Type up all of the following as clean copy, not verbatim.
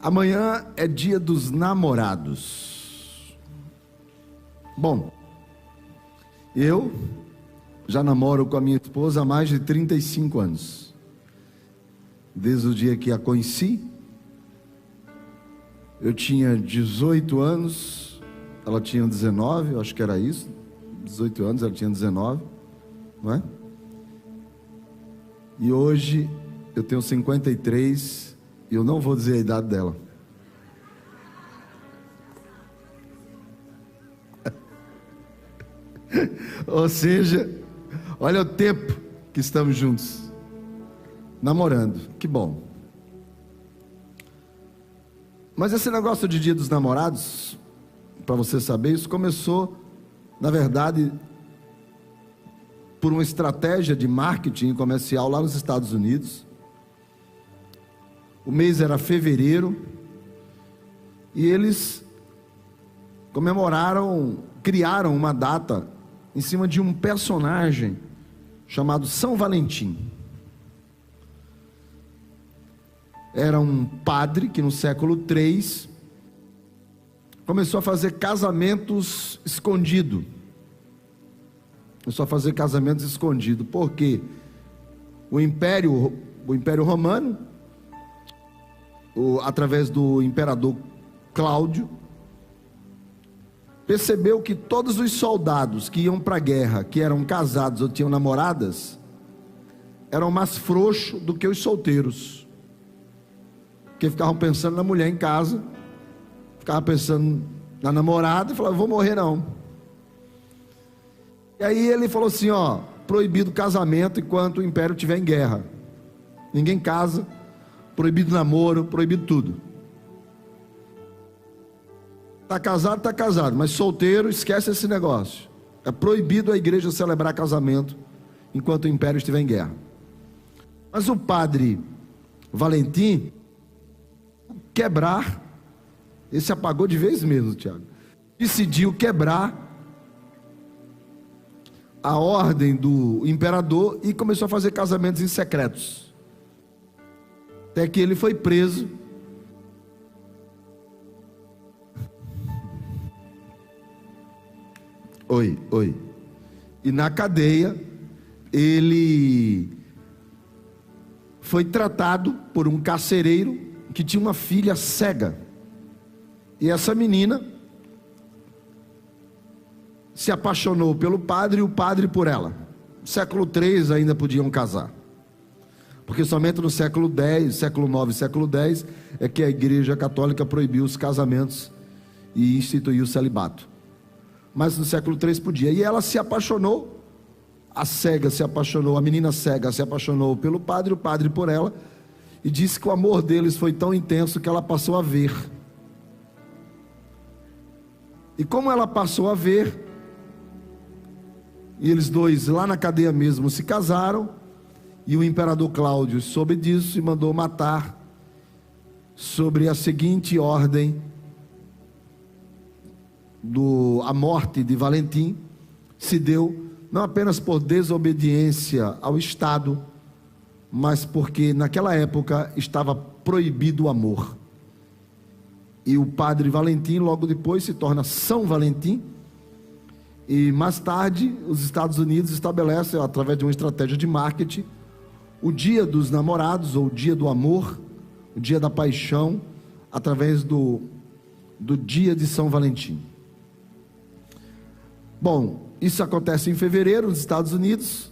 Amanhã é dia dos namorados. Bom, eu já namoro com a minha esposa há mais de 35 anos. Desde o dia que a conheci, eu tinha 18 anos, ela tinha 19, eu acho que era isso. 18 anos, ela tinha 19, não é? E hoje eu tenho 53 e eu não vou dizer a idade dela. Ou seja, olha o tempo que estamos juntos, namorando, que bom. Mas esse negócio de Dia dos Namorados, para você saber, isso começou, na verdade, por uma estratégia de marketing comercial lá nos Estados Unidos. O mês era fevereiro e eles criaram uma data em cima de um personagem chamado São Valentim. Era um padre que no século III começou a fazer casamentos escondidos. Porque o Império Romano, através do imperador Cláudio, percebeu que todos os soldados que iam para a guerra, que eram casados ou tinham namoradas, eram mais frouxos do que os solteiros, que ficavam pensando na mulher em casa, ficavam pensando na namorada e falavam: vou morrer não. E aí ele falou assim: proibido casamento enquanto o império estiver em guerra, ninguém casa, proibido namoro, proibido tudo. Está casado, mas solteiro, esquece esse negócio. É proibido a igreja celebrar casamento enquanto o império estiver em guerra. Mas o padre Valentim esse apagou de vez mesmo, Tiago, decidiu quebrar a ordem do imperador e começou a fazer casamentos em secretos, até que ele foi preso. Oi. E na cadeia ele foi tratado por um carcereiro que tinha uma filha cega. E essa menina se apaixonou pelo padre e o padre por ela. No século III ainda podiam casar, porque somente no século X, século IX e século X é que a igreja católica proibiu os casamentos e instituiu o celibato. Mas no século III podia. E ela se apaixonou, a menina cega se apaixonou pelo padre, o padre por ela, e disse que o amor deles foi tão intenso que ela passou a ver. E como ela passou a ver, e eles dois lá na cadeia mesmo se casaram, e o imperador Cláudio soube disso e mandou matar, sobre a seguinte ordem: a morte de Valentim se deu não apenas por desobediência ao Estado, mas porque naquela época estava proibido o amor. E o padre Valentim logo depois se torna São Valentim, e mais tarde os Estados Unidos estabelecem, através de uma estratégia de marketing, o Dia dos Namorados, ou o Dia do Amor, o Dia da Paixão, através do Dia de São Valentim. Bom, isso acontece em fevereiro nos Estados Unidos.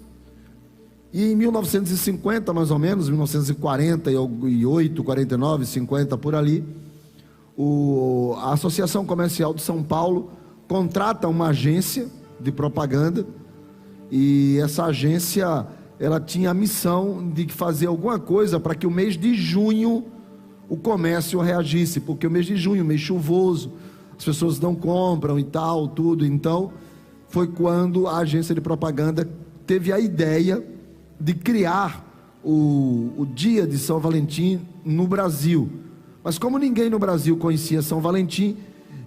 E em 1950, mais ou menos, 1948, 49, 50, por ali, a Associação Comercial de São Paulo contrata uma agência de propaganda, e essa agência, ela tinha a missão de fazer alguma coisa para que o mês de junho o comércio reagisse, porque o mês de junho, mês chuvoso, as pessoas não compram e tal, tudo. Então foi quando a agência de propaganda teve a ideia de criar o dia de São Valentim no Brasil. Mas como ninguém no Brasil conhecia São Valentim,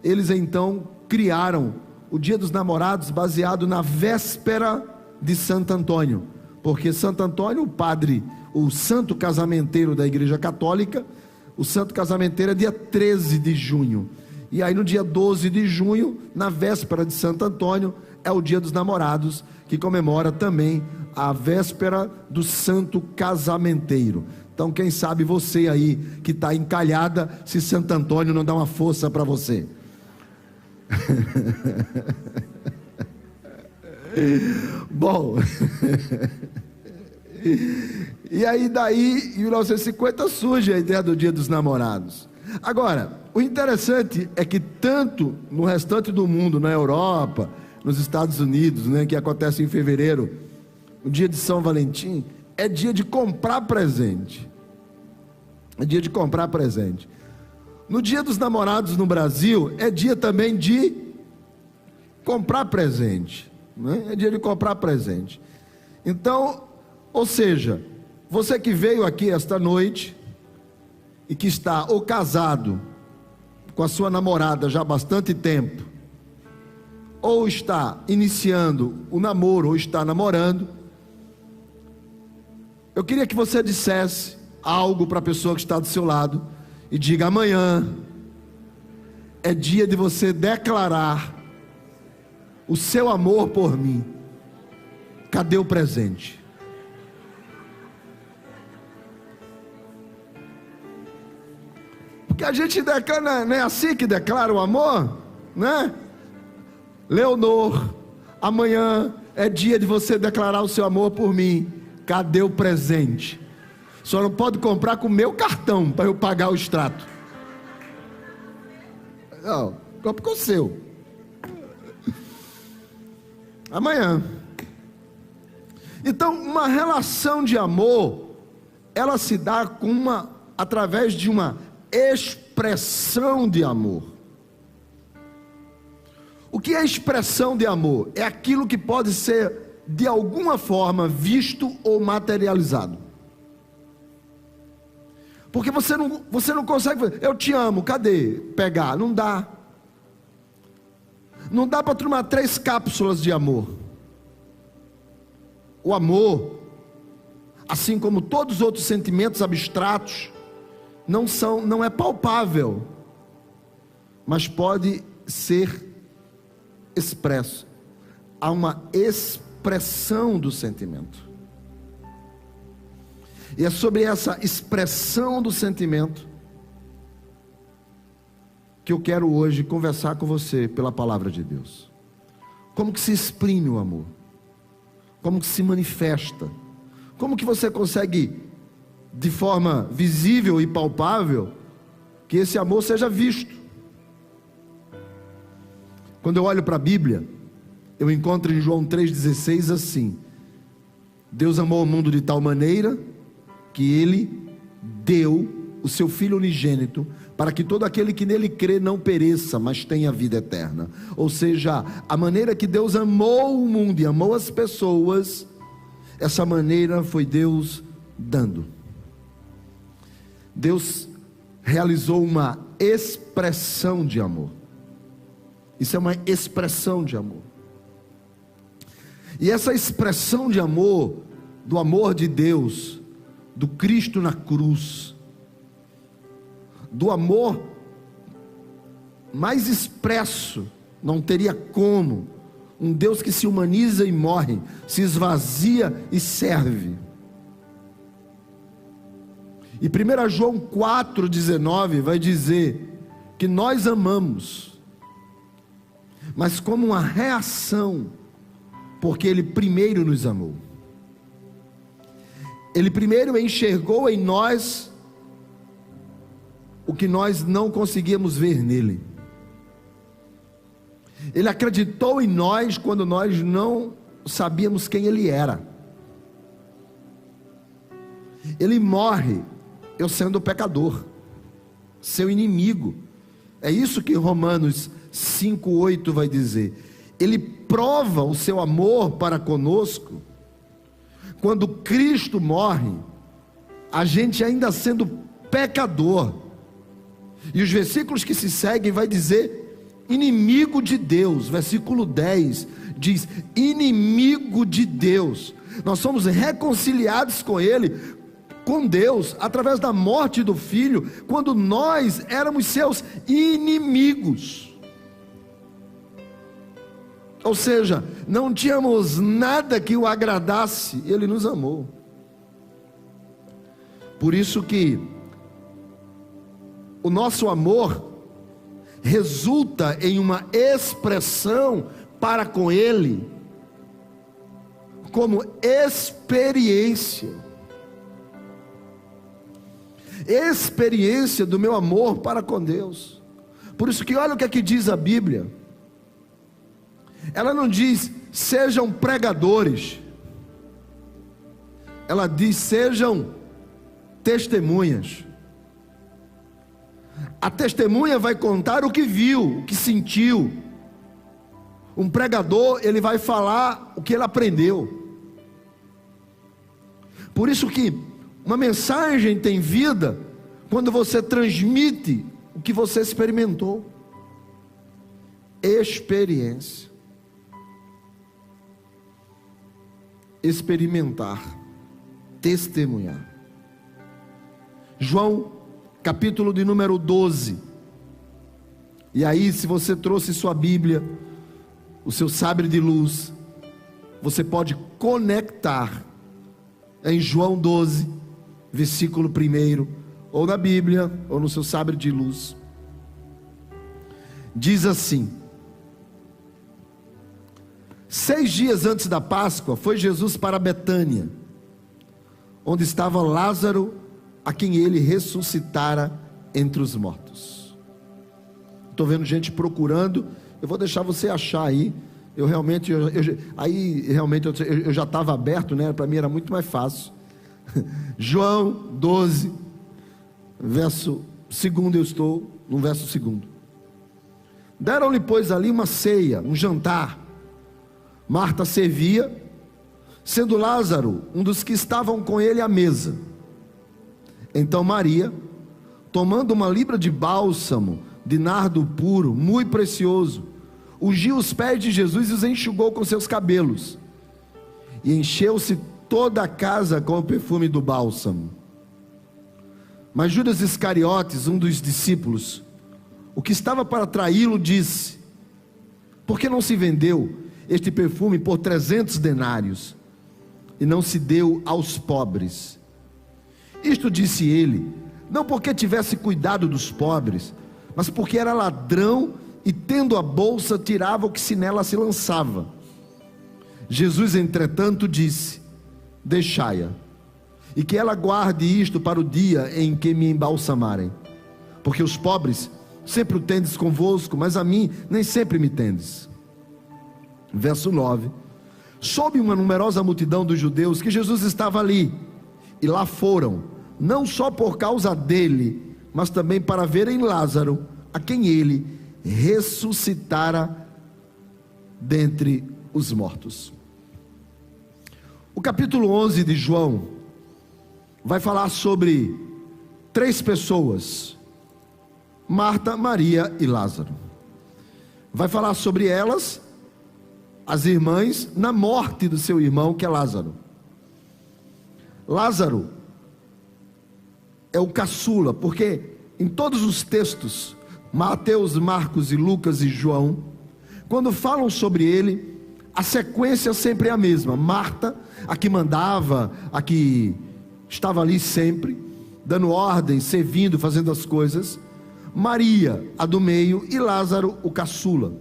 eles então criaram o Dia dos Namorados baseado na véspera de Santo Antônio, porque Santo Antônio, o santo casamenteiro da Igreja Católica, O santo casamenteiro é dia 13 de junho. E aí no dia 12 de junho, na véspera de Santo Antônio, é o dia dos namorados, que comemora também a véspera do santo casamenteiro. Então quem sabe você aí que está encalhada, se Santo Antônio não dá uma força para você. Bom, e aí daí em 1950 surge a ideia do dia dos namorados. Agora, o interessante é que tanto no restante do mundo, na Europa, nos Estados Unidos, né, que acontece em fevereiro, o dia de São Valentim, é dia de comprar presente. É dia de comprar presente. No dia dos namorados no Brasil, é dia também de comprar presente, né? É dia de comprar presente. Então, ou seja, você que veio aqui esta noite e que está ou casado com a sua namorada já há bastante tempo, ou está iniciando o namoro, ou está namorando, eu queria que você dissesse algo para a pessoa que está do seu lado e diga: amanhã é dia de você declarar o seu amor por mim. Cadê o presente? Porque a gente declara, não é assim que declara o amor, né? Leonor, amanhã é dia de você declarar o seu amor por mim. Cadê o presente? Só não pode comprar com o meu cartão para eu pagar o extrato. Não, compre com o seu. Amanhã. Então, uma relação de amor, ela se dá através de uma expressão de amor. O que é expressão de amor? É aquilo que pode ser de alguma forma visto ou materializado. Porque você não consegue fazer, eu te amo, cadê? Pegar, não dá. Não dá para tomar 3 cápsulas de amor. O amor, assim como todos os outros sentimentos abstratos, não é palpável, mas pode ser expresso. Há uma expressão do sentimento. E é sobre essa expressão do sentimento que eu quero hoje conversar com você pela palavra de Deus. Como que se exprime o amor? Como que se manifesta? Como que você consegue, de forma visível e palpável, que esse amor seja visto? Quando eu olho para a Bíblia, eu encontro em João 3,16 assim: Deus amou o mundo de tal maneira que Ele deu o seu Filho unigênito, para que todo aquele que nele crê não pereça, mas tenha vida eterna. Ou seja, a maneira que Deus amou o mundo e amou as pessoas, essa maneira foi Deus dando. Deus realizou uma expressão de amor. Isso é uma expressão de amor. E essa expressão de amor, do amor de Deus, do Cristo na cruz, do amor mais expresso, não teria como, um Deus que se humaniza e morre, se esvazia e serve. E 1 João 4,19 vai dizer que nós amamos, mas como uma reação, porque Ele primeiro nos amou. Ele primeiro enxergou em nós o que nós não conseguíamos ver nele. Ele acreditou em nós quando nós não sabíamos quem Ele era. Ele morre, eu sendo pecador, seu inimigo. É isso que Romanos 5,8 vai dizer. Ele prova o seu amor para conosco quando Cristo morre, a gente ainda sendo pecador. E os versículos que se seguem vai dizer inimigo de Deus. Versículo 10 diz inimigo de Deus. Nós somos reconciliados com Ele com Deus através da morte do Filho, quando nós éramos seus inimigos. Ou seja, não tínhamos nada que o agradasse, Ele nos amou. Por isso que o nosso amor resulta em uma expressão para com Ele, como experiência do meu amor para com Deus. Por isso que olha o que aqui diz a Bíblia. Ela não diz sejam pregadores, ela diz sejam testemunhas. A testemunha vai contar o que viu, o que sentiu. Um pregador, ele vai falar o que ele aprendeu. Por isso que uma mensagem tem vida quando você transmite o que você experimentou. Experiência. Experimentar. Testemunhar. João, capítulo de número 12. E aí, se você trouxe sua Bíblia, o seu sabre de luz, você pode conectar em João 12, versículo 1, ou na Bíblia, ou no seu sabre de luz. Diz assim: 6 dias antes da Páscoa, foi Jesus para Betânia, onde estava Lázaro, a quem ele ressuscitara entre os mortos. Estou vendo gente procurando, eu vou deixar você achar aí. Eu já estava aberto, né? Para mim era muito mais fácil. João 12, verso 2, eu estou no verso 2. Deram-lhe, pois, ali uma ceia, um jantar. Marta servia, sendo Lázaro um dos que estavam com ele à mesa. Então Maria, tomando uma libra de bálsamo, de nardo puro, muito precioso, ungiu os pés de Jesus e os enxugou com seus cabelos, e encheu-se toda a casa com o perfume do bálsamo. Mas Judas Iscariotes, um dos discípulos, o que estava para traí-lo, disse: por que não se vendeu este perfume por 300 denários, e não se deu aos pobres? Isto disse ele, não porque tivesse cuidado dos pobres, mas porque era ladrão, e tendo a bolsa, tirava o que se nela se lançava. Jesus, entretanto, disse: deixai-a, e que ela guarde isto para o dia em que me embalsamarem, porque os pobres sempre o tendes convosco, mas a mim nem sempre me tendes. Verso 9: soube uma numerosa multidão dos judeus que Jesus estava ali, e lá foram, não só por causa dele, mas também para verem Lázaro, a quem ele ressuscitara dentre os mortos. O capítulo 11 de João vai falar sobre 3 pessoas: Marta, Maria e Lázaro. Vai falar sobre elas, as irmãs, na morte do seu irmão, que é Lázaro. Lázaro é o caçula, porque em todos os textos, Mateus, Marcos e Lucas e João, quando falam sobre ele, a sequência sempre é a mesma. Marta, a que mandava, a que estava ali sempre, dando ordem, servindo, fazendo as coisas. Maria, a do meio, e Lázaro, o caçula,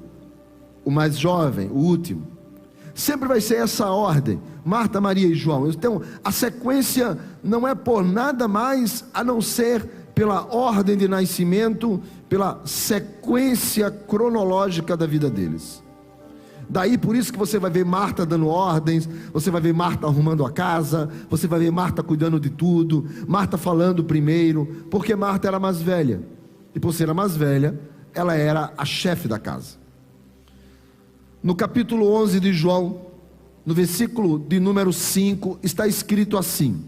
o mais jovem, o último. Sempre vai ser essa ordem: Marta, Maria e João. Então a sequência não é por nada mais a não ser pela ordem de nascimento, pela sequência cronológica da vida deles. Daí por isso que você vai ver Marta dando ordens, você vai ver Marta arrumando a casa, você vai ver Marta cuidando de tudo, Marta falando primeiro, porque Marta era mais velha, e por ser a mais velha, ela era a chefe da casa. No capítulo 11 de João, no versículo de número 5, está escrito assim: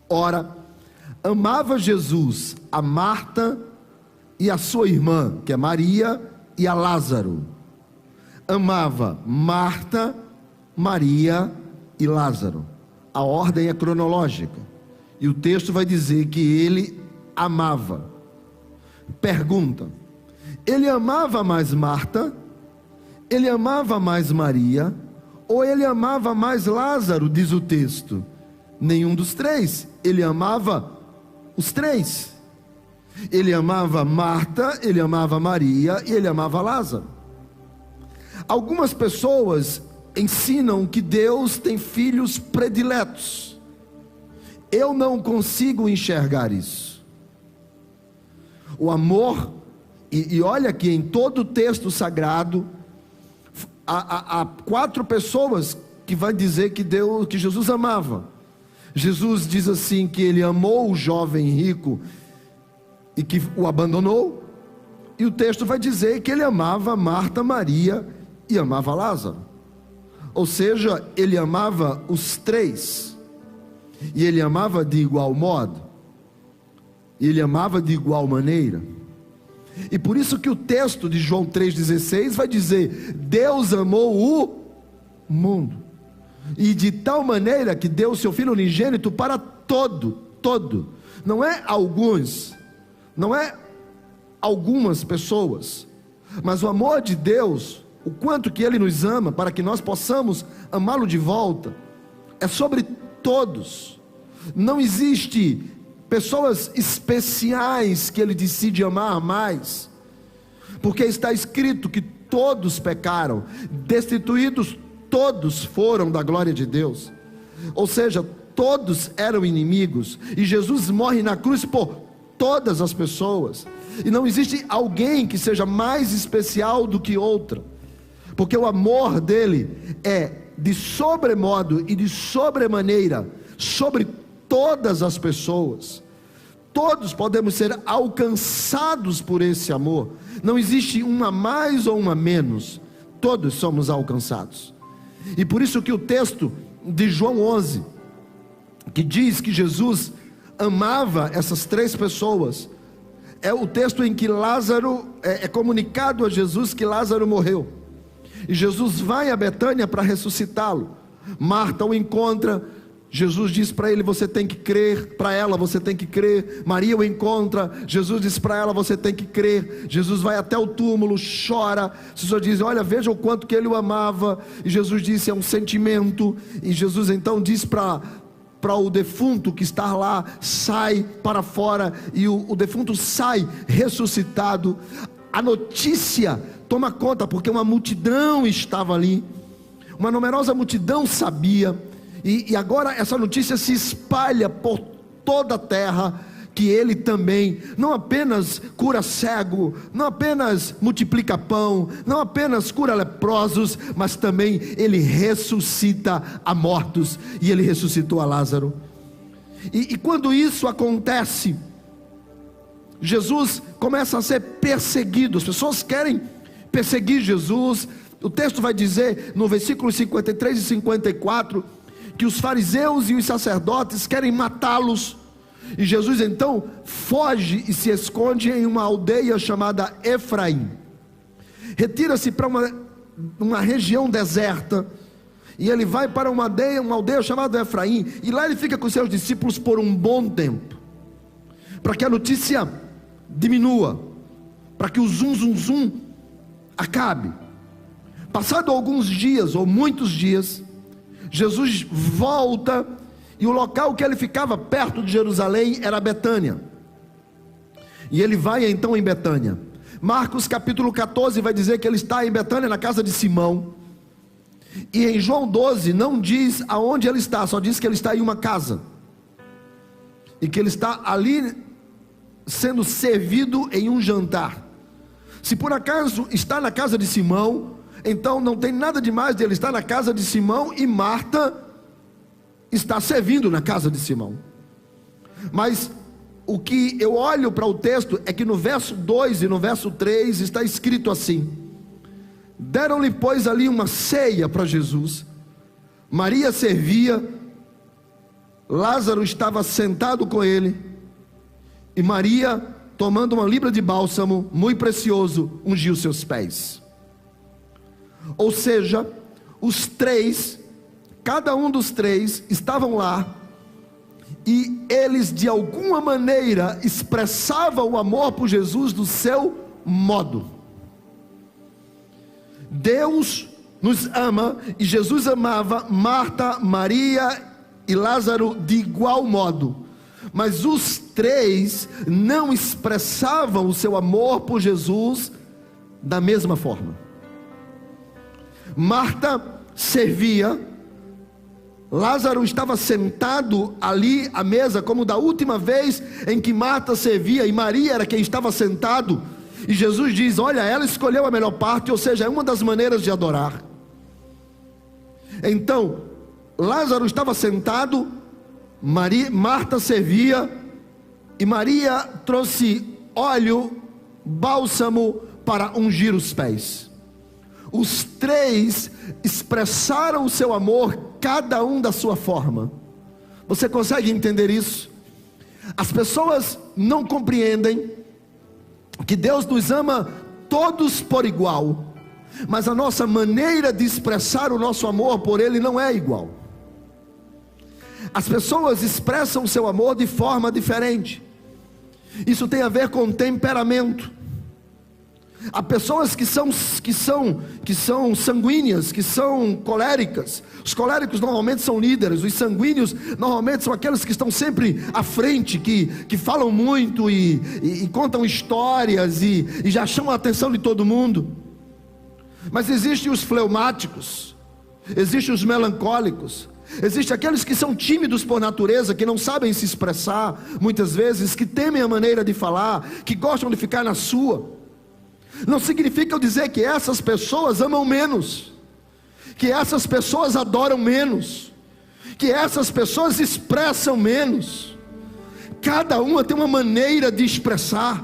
ora, amava Jesus a Marta e a sua irmã, que é Maria, e a Lázaro. Amava Marta, Maria e Lázaro. A ordem é cronológica. E o texto vai dizer que ele amava. Pergunta: ele amava mais Marta? Ele amava mais Maria? Ou ele amava mais Lázaro, diz o texto? Nenhum dos três. Ele amava os três. Ele amava Marta, ele amava Maria e ele amava Lázaro. Algumas pessoas ensinam que Deus tem filhos prediletos. Eu não consigo enxergar isso. O amor, e olha que em todo o texto sagrado, há 4 pessoas que vai dizer que Jesus amava. Jesus diz assim, que ele amou o jovem rico e que o abandonou. E o texto vai dizer que ele amava Marta, Maria e amava Lázaro. Ou seja, ele amava os 3. E ele amava de igual modo. Ele amava de igual maneira. E por isso que o texto de João 3,16 vai dizer: Deus amou o mundo, e de tal maneira que deu o seu Filho unigênito para todo. Não é alguns, não é algumas pessoas, mas o amor de Deus, o quanto que Ele nos ama, para que nós possamos amá-lo de volta, é sobre todos. Não existe pessoas especiais que Ele decide amar mais, porque está escrito que todos pecaram, destituídos todos foram da glória de Deus. Ou seja, todos eram inimigos, e Jesus morre na cruz por todas as pessoas, e não existe alguém que seja mais especial do que outra, porque o amor dele é de sobremodo e de sobremaneira sobre todas as pessoas. Todos podemos ser alcançados por esse amor. Não existe uma mais ou uma menos. Todos somos alcançados. E por isso que o texto de João 11, que diz que Jesus amava essas 3 pessoas, é o texto em que Lázaro, é comunicado a Jesus que Lázaro morreu. E Jesus vai a Betânia para ressuscitá-lo. Marta o encontra. Jesus diz para ele: você tem que crer. Para ela: você tem que crer. Maria o encontra. Jesus diz para ela: você tem que crer. Jesus vai até o túmulo, chora. As pessoas dizem: olha, veja o quanto que ele o amava. E Jesus disse: é um sentimento. E Jesus então diz para o defunto que está lá: sai para fora. E o defunto sai ressuscitado. A notícia toma conta, porque uma multidão estava ali, uma numerosa multidão sabia. E agora essa notícia se espalha por toda a terra, que ele também não apenas cura cego, não apenas multiplica pão, não apenas cura leprosos, mas também ele ressuscita a mortos. E ele ressuscitou a Lázaro. E quando isso acontece, Jesus começa a ser perseguido. As pessoas querem perseguir Jesus. O texto vai dizer no versículo 53 e 54 que os fariseus e os sacerdotes querem matá-los. E Jesus então foge e se esconde em uma aldeia chamada Efraim. Retira-se para uma região deserta, e ele vai para uma aldeia chamada Efraim, e lá ele fica com seus discípulos por um bom tempo, para que a notícia diminua, para que o zum acabe. Passado alguns dias ou muitos dias, Jesus volta, e o local que ele ficava perto de Jerusalém era Betânia. E ele vai então em Betânia. Marcos capítulo 14 vai dizer que ele está em Betânia, na casa de Simão. E em João 12 não diz aonde ele está, só diz que ele está em uma casa, e que ele está ali sendo servido em um jantar. Se por acaso está na casa de Simão, então não tem nada demais de ele estar na casa de Simão, e Marta está servindo na casa de Simão. Mas o que eu olho para o texto é que no verso 2 e no verso 3 está escrito assim: deram-lhe pois ali uma ceia para Jesus. Maria servia, Lázaro estava sentado com ele, e Maria, tomando uma libra de bálsamo muito precioso, ungiu seus pés. Ou seja, os 3, cada um dos 3 estavam lá, e eles de alguma maneira expressavam o amor por Jesus do seu modo. Deus nos ama e Jesus amava Marta, Maria e Lázaro de igual modo, mas os três não expressavam o seu amor por Jesus da mesma forma. Marta servia, Lázaro estava sentado ali à mesa, como da última vez em que Marta servia, e Maria era quem estava sentado, e Jesus diz: olha, ela escolheu a melhor parte, ou seja, é uma das maneiras de adorar. Então, Lázaro estava sentado, Marta servia, e Maria trouxe óleo, bálsamo para ungir os pés. Os três expressaram o seu amor, cada um da sua forma. Você consegue entender isso? As pessoas não compreendem que Deus nos ama todos por igual, mas a nossa maneira de expressar o nosso amor por Ele não é igual. As pessoas expressam o seu amor de forma diferente. Isso tem a ver com temperamento. Há pessoas que são sanguíneas, que são coléricas. Os coléricos normalmente são líderes. Os sanguíneos normalmente são aqueles que estão sempre à frente, que falam muito e contam histórias e já chamam a atenção de todo mundo. Mas existem os fleumáticos, existem os melancólicos, existem aqueles que são tímidos por natureza, que não sabem se expressar muitas vezes, que temem a maneira de falar, que gostam de ficar na sua. Não significa eu dizer que essas pessoas amam menos, que essas pessoas adoram menos, que essas pessoas expressam menos. Cada uma tem uma maneira de expressar.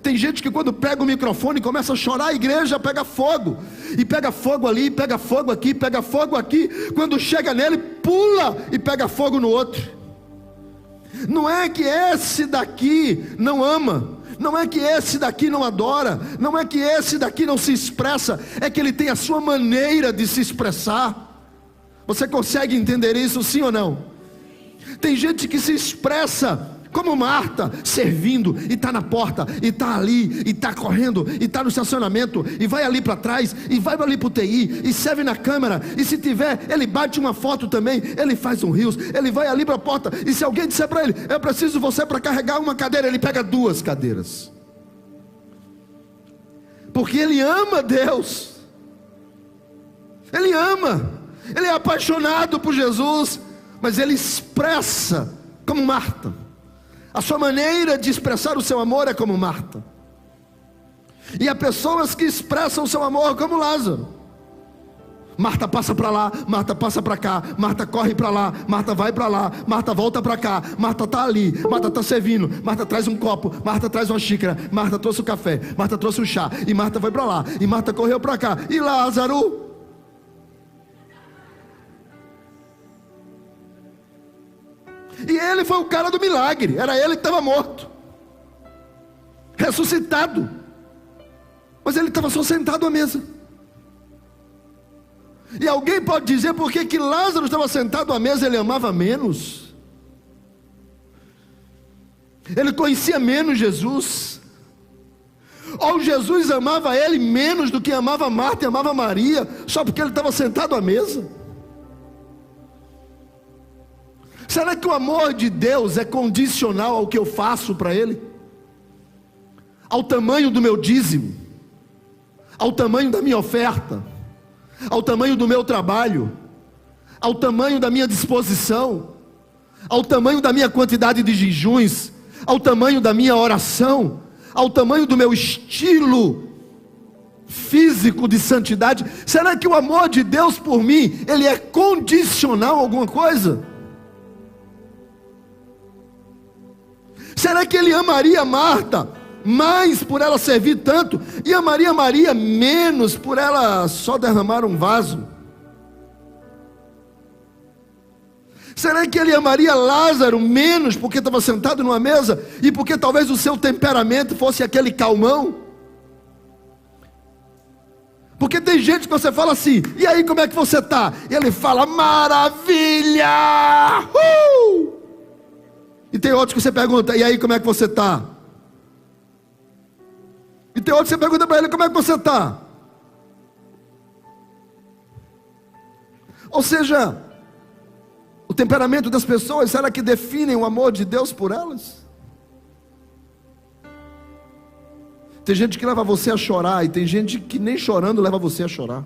Tem gente que quando pega o microfone começa a chorar, a igreja pega fogo, e pega fogo ali, pega fogo aqui, pega fogo aqui. Quando chega nele, pula e pega fogo no outro. Não é que esse daqui não ama, não é que esse daqui não adora, não é que esse daqui não se expressa, é que ele tem a sua maneira de se expressar. Você consegue entender isso, sim ou não? Tem gente que se expressa como Marta, servindo, e está na porta, e está ali, e está correndo, e está no estacionamento, e vai ali para trás, e vai ali para o TI, e serve na câmera, e se tiver, ele bate uma foto também, ele faz um rios, ele vai ali para a porta, e se alguém disser para ele: eu preciso de você para carregar uma cadeira, ele pega 2 cadeiras, porque ele ama Deus, ele ama, ele é apaixonado por Jesus, mas ele expressa como Marta. A sua maneira de expressar o seu amor é como Marta. E há pessoas que expressam o seu amor como Lázaro. Marta passa para lá, Marta passa para cá, Marta corre para lá, Marta vai para lá, Marta volta para cá, Marta está ali, Marta está servindo, Marta traz um copo, Marta traz uma xícara, Marta trouxe o café, Marta trouxe o chá, e Marta foi para lá, e Marta correu para cá, e Lázaro? E ele foi o cara do milagre, era ele que estava morto, ressuscitado, mas ele estava só sentado à mesa. E alguém pode dizer por que Lázaro estava sentado à mesa? Ele amava menos, ele conhecia menos Jesus, ou Jesus amava ele menos do que amava Marta e amava Maria, só porque ele estava sentado à mesa? Será que o amor de Deus é condicional ao que eu faço para Ele? Ao tamanho do meu dízimo? Ao tamanho da minha oferta? Ao tamanho do meu trabalho? Ao tamanho da minha disposição? Ao tamanho da minha quantidade de jejuns? Ao tamanho da minha oração? Ao tamanho do meu estilo físico de santidade? Será que o amor de Deus por mim, ele é condicional a alguma coisa? Será que ele amaria Marta mais por ela servir tanto, e amaria Maria menos por ela só derramar um vaso? Será que ele amaria Lázaro menos porque estava sentado numa mesa, e porque talvez o seu temperamento fosse aquele calmão? Porque tem gente que você fala assim: e aí, como é que você está? E ele fala: maravilha! E tem outros que você pergunta: e aí, como é que você está? E tem outros que você pergunta para ele: como é que você está? Ou seja, o temperamento das pessoas, será que definem o amor de Deus por elas? Tem gente que leva você a chorar, e tem gente que nem chorando leva você a chorar.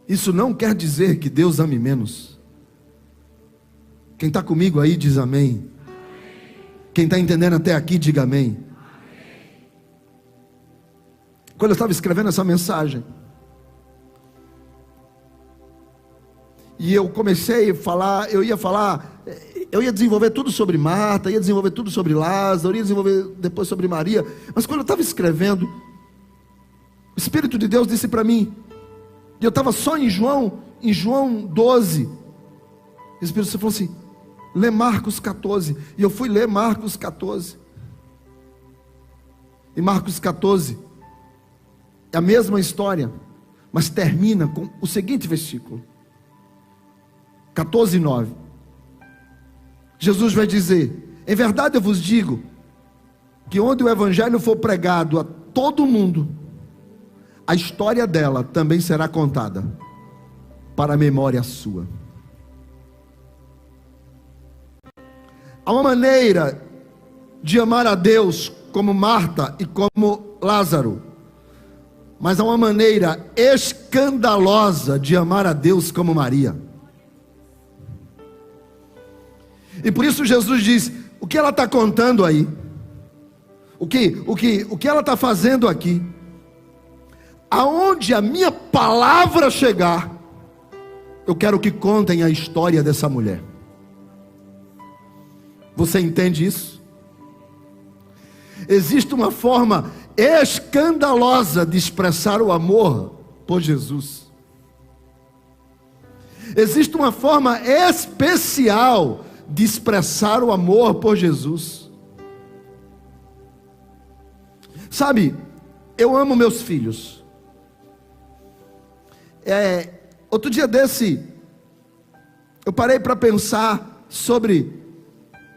Isso não quer dizer que Deus ame menos. Quem está comigo aí diz amém. Quem está entendendo até aqui, diga amém. Quando eu estava escrevendo essa mensagem, e eu comecei a falar, eu ia desenvolver tudo sobre Marta, ia desenvolver tudo sobre Lázaro, ia desenvolver depois sobre Maria. Mas quando eu estava escrevendo, o Espírito de Deus disse para mim, e eu estava só em João 12. O Espírito Santo falou assim: lê Marcos 14. E eu fui ler Marcos 14. E Marcos 14 é a mesma história, mas termina com o seguinte versículo, 14:9. Jesus vai dizer: em verdade eu vos digo, que onde o evangelho for pregado a todo mundo, a história dela também será contada, para a memória sua. Há uma maneira de amar a Deus como Marta e como Lázaro, mas há uma maneira escandalosa de amar a Deus como Maria. E por isso Jesus diz: o que ela está contando aí? O que ela está fazendo aqui? Aonde a minha palavra chegar, eu quero que contem a história dessa mulher. Você entende isso? Existe uma forma escandalosa de expressar o amor por Jesus. Existe uma forma especial de expressar o amor por Jesus. Sabe, eu amo meus filhos. Outro dia desse, eu parei para pensar sobre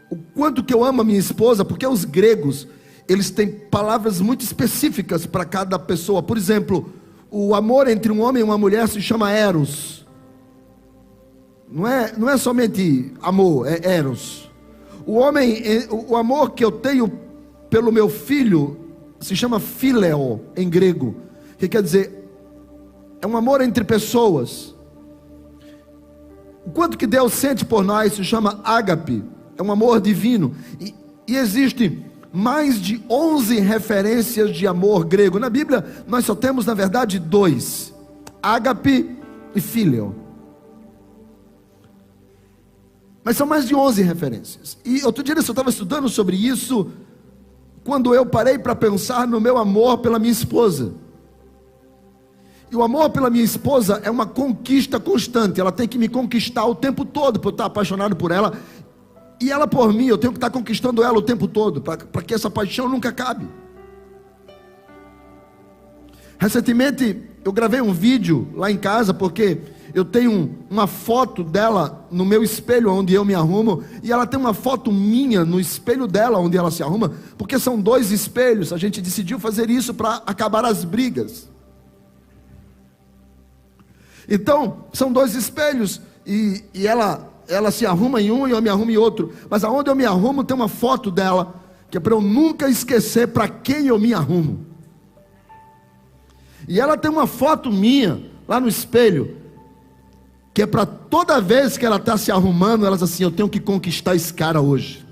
o quanto que eu amo a minha esposa, porque os gregos, eles têm palavras muito específicas para cada pessoa. Por exemplo, o amor entre um homem e uma mulher se chama eros. Não é somente amor, é eros. O amor que eu tenho pelo meu filho se chama phileo em grego, que quer dizer, é um amor entre pessoas. O quanto que Deus sente por nós se chama ágape, é um amor divino. E existe mais de 11 referências de amor grego. Na Bíblia nós só temos na verdade 2, ágape e phileo. Mas são mais de 11 referências. E outro dia eu estava estudando sobre isso, quando eu parei para pensar no meu amor pela minha esposa. E o amor pela minha esposa é uma conquista constante. Ela tem que me conquistar o tempo todo, para eu estar apaixonado por ela. E ela por mim, eu tenho que estar conquistando ela o tempo todo, para que essa paixão nunca acabe. Recentemente eu gravei um vídeo lá em casa, porque eu tenho uma foto dela no meu espelho onde eu me arrumo, e ela tem uma foto minha no espelho dela onde ela se arruma, porque são 2 espelhos. A gente decidiu fazer isso para acabar as brigas. Então são 2 espelhos, e ela se arruma em um e eu me arrumo em outro, mas aonde eu me arrumo tem uma foto dela, que é para eu nunca esquecer para quem eu me arrumo. E ela tem uma foto minha lá no espelho, que é para toda vez que ela está se arrumando, ela diz assim: eu tenho que conquistar esse cara hoje.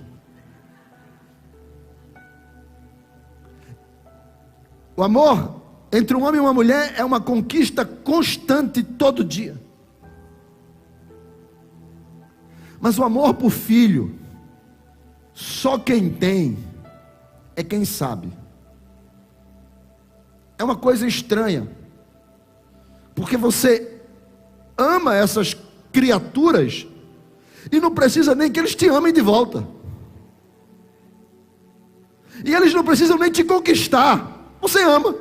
O amor entre um homem e uma mulher é uma conquista constante todo dia. Mas o amor por filho, só quem tem é quem sabe. É uma coisa estranha, porque você ama essas criaturas e não precisa nem que eles te amem de volta, e eles não precisam nem te conquistar, você ama.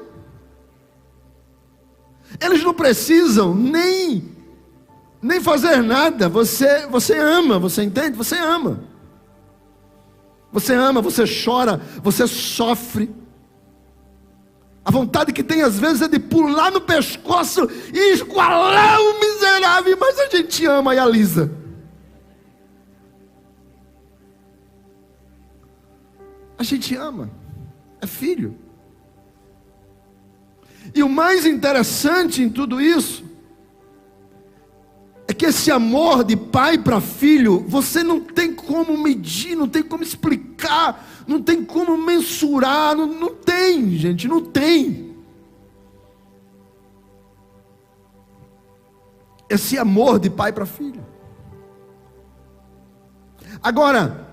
Eles não precisam nem nem fazer nada, você ama, você entende? Você ama. Você ama, você chora, você sofre. A vontade que tem às vezes é de pular no pescoço e esqualar o miserável, mas a gente ama e alisa. A gente ama, é filho. E o mais interessante em tudo isso é que esse amor de pai para filho, você não tem como medir, não tem como explicar, não tem como mensurar, não tem, gente, não tem. Esse amor de pai para filho. Agora,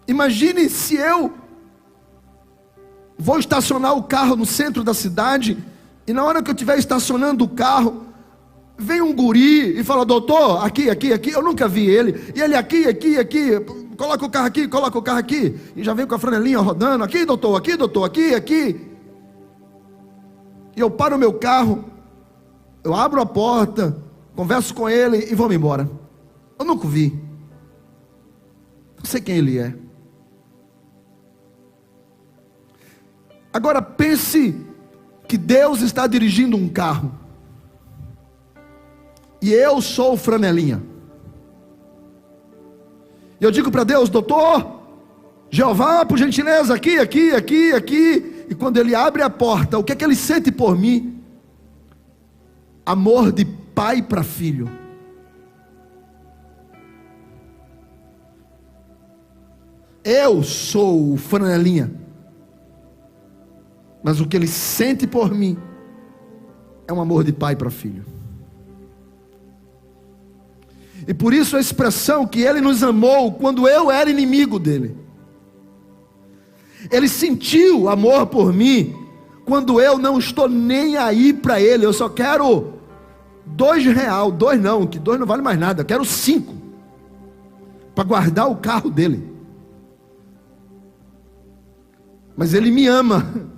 imagine se eu vou estacionar o carro no centro da cidade, e na hora que eu estiver estacionando o carro, vem um guri e fala: doutor, aqui, eu nunca vi ele, e ele aqui, coloca o carro aqui, e já vem com a franelinha rodando, aqui doutor, aqui, e eu paro o meu carro, eu abro a porta, converso com ele e vou-me embora. Eu nunca vi, não sei quem ele é. Agora pense que Deus está dirigindo um carro, e eu sou o franelinha, e eu digo para Deus: doutor, Jeová, por gentileza, aqui, e quando ele abre a porta, o que é que ele sente por mim? Amor de pai para filho. Eu sou o franelinha, mas o que ele sente por mim é um amor de pai para filho. E por isso a expressão que ele nos amou quando eu era inimigo dele. Ele sentiu amor por mim quando eu não estou nem aí para ele. Eu só quero R$2, 2 não, que 2 não vale mais nada, eu quero 5 para guardar o carro dele. Mas ele me ama.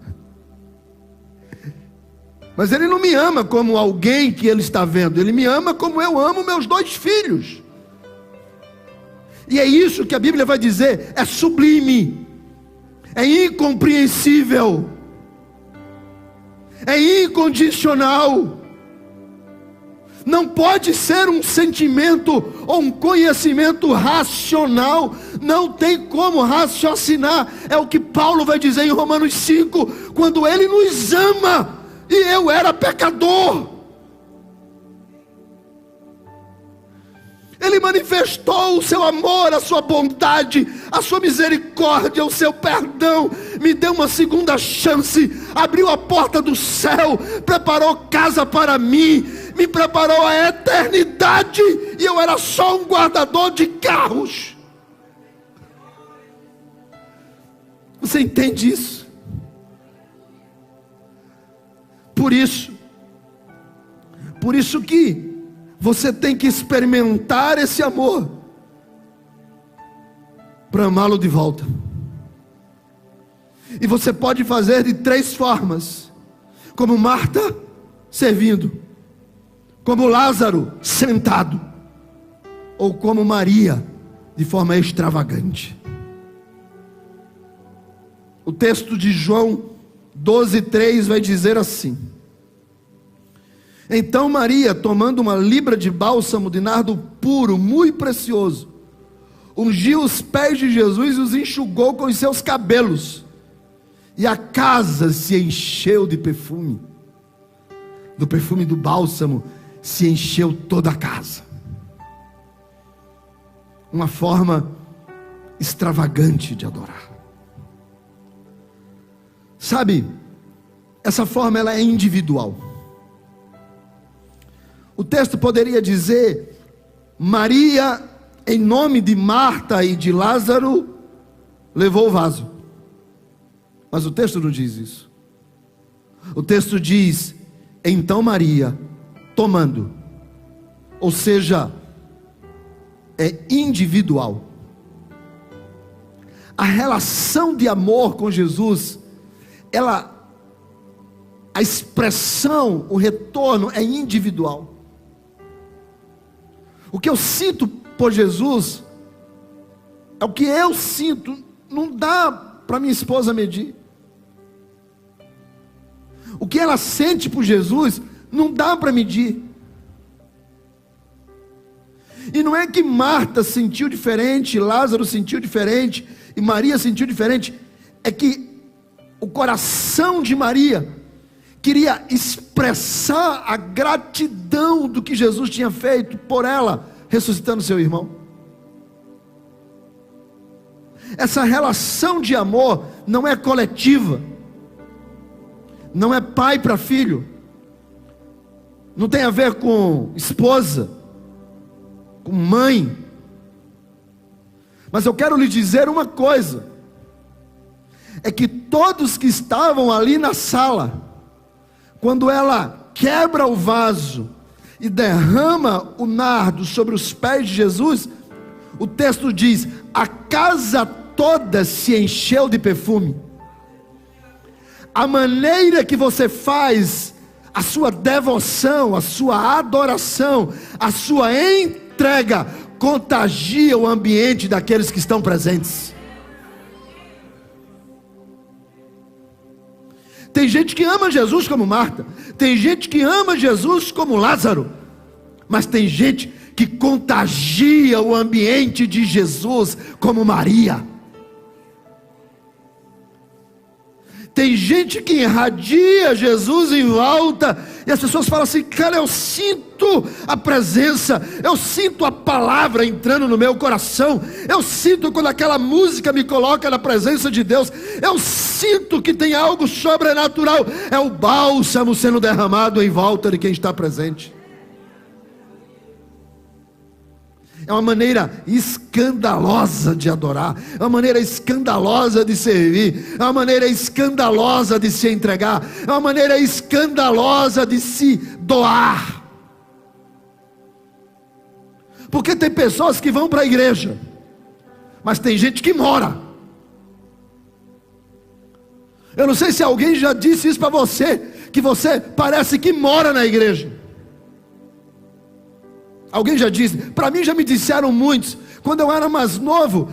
Mas ele não me ama como alguém que ele está vendo, ele me ama como eu amo meus 2 filhos. E é isso que a Bíblia vai dizer, é sublime, é incompreensível, é incondicional. Não pode ser um sentimento ou um conhecimento racional, não tem como raciocinar. É o que Paulo vai dizer em Romanos 5, quando ele nos ama, e eu era pecador. Ele manifestou o seu amor, a sua bondade, a sua misericórdia, o seu perdão, me deu uma segunda chance, abriu a porta do céu, preparou casa para mim, me preparou a eternidade, e eu era só um guardador de carros. Você entende isso? Por isso que você tem que experimentar esse amor para amá-lo de volta. E você pode fazer de 3 formas: como Marta, servindo; como Lázaro, sentado; ou como Maria, de forma extravagante. O texto de João 12:3 vai dizer assim: então Maria, tomando uma libra de bálsamo de nardo puro, muito precioso, ungiu os pés de Jesus e os enxugou com os seus cabelos, e a casa se encheu de perfume. Do perfume do bálsamo se encheu toda a casa. Uma forma extravagante de adorar. Sabe, essa forma ela é individual. O texto poderia dizer: Maria, em nome de Marta e de Lázaro, levou o vaso. Mas o texto não diz isso. O texto diz: então Maria, tomando. Ou seja, é individual. A relação de amor com Jesus, a expressão, o retorno é individual. O que eu sinto por Jesus é o que eu sinto. Não dá para minha esposa medir. O que ela sente por Jesus não dá para medir. E não é que Marta sentiu diferente, Lázaro sentiu diferente e Maria sentiu diferente. É que o coração de Maria queria expressar a gratidão do que Jesus tinha feito por ela, ressuscitando seu irmão. Essa relação de amor não é coletiva, não é pai para filho, não tem a ver com esposa, com mãe. Mas eu quero lhe dizer uma coisa, é que todos que estavam ali na sala, quando ela quebra o vaso e derrama o nardo sobre os pés de Jesus, o texto diz: a casa toda se encheu de perfume. A maneira que você faz a sua devoção, a sua adoração, a sua entrega, contagia o ambiente daqueles que estão presentes. Tem gente que ama Jesus como Marta, tem gente que ama Jesus como Lázaro, mas tem gente que contagia o ambiente de Jesus como Maria. Tem gente que irradia Jesus em volta, e as pessoas falam assim: cara, eu sinto a presença, eu sinto a palavra entrando no meu coração, eu sinto quando aquela música me coloca na presença de Deus, eu sinto que tem algo sobrenatural. É o bálsamo sendo derramado em volta de quem está presente. É uma maneira escandalosa de adorar, é uma maneira escandalosa de servir, é uma maneira escandalosa de se entregar, é uma maneira escandalosa de se doar. Porque tem pessoas que vão para a igreja, mas tem gente que mora. Eu não sei se alguém já disse isso para você, que você parece que mora na igreja. Alguém já disse? Para mim já me disseram muitos. Quando eu era mais novo,